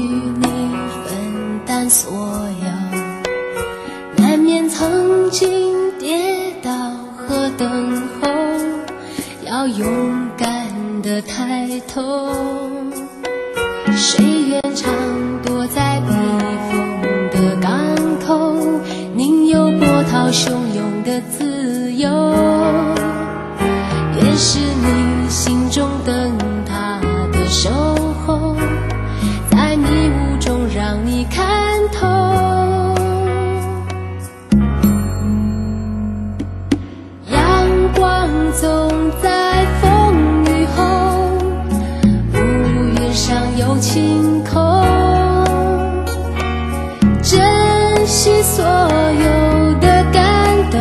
你分担所有，难免曾经跌倒和等候，要勇敢地抬头。谁愿常躲在避风的港口，宁有波涛汹涌的自由。愿是你心中灯塔的守候，在迷雾中让你看透。阳光总在风雨后，乌云上有晴空。珍惜所有的感动，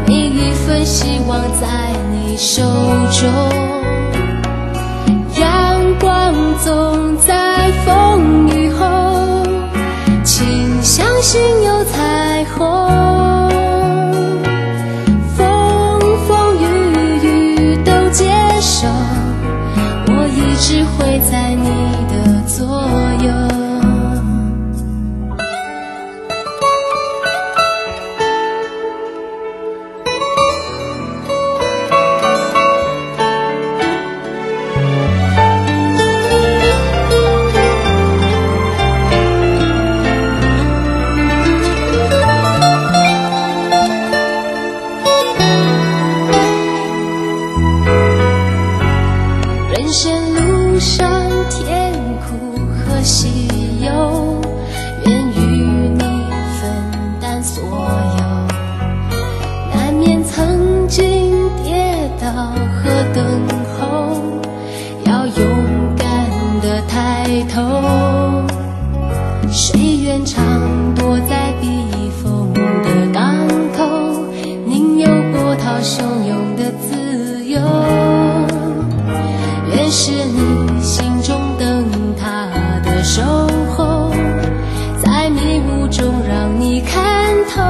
每一份希望在你手中。阳光总在风雨后，请相信有彩虹。风风雨雨都接受，我一直会在你的左右。人生路上甜苦和喜忧，愿与你分担所有，难免曾经跌倒和等候，要勇敢地抬头。谁愿常躲在避风的港口，宁有波涛汹涌的自由。愿是你心中灯塔的守候，在迷雾中让你看透。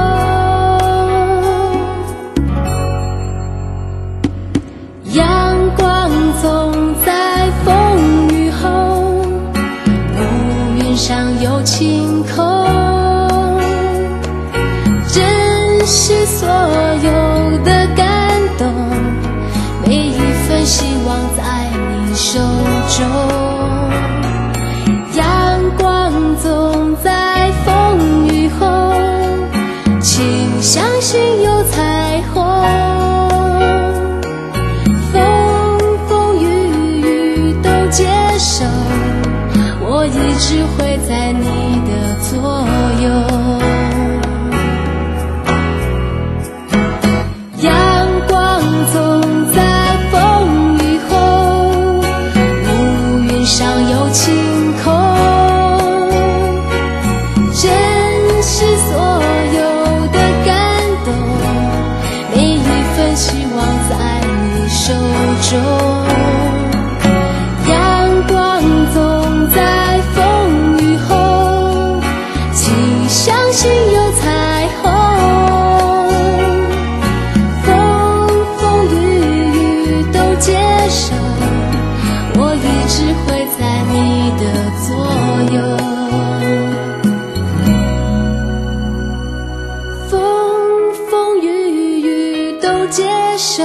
阳光总在风雨后，乌云上有晴空。珍惜所有的感动，每一份希望在你手中。阳光总在风雨后，请相信有彩虹。风风雨雨都接受，我一直会在你的左右。阳光总在风雨后，乌云上有晴空。珍惜所有的感动，每一份希望在你手中。阳光总在风雨后，请相信有彩虹。我一直会在你的左右。风风雨雨都接受，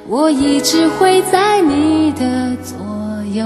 我一直会在你的左右。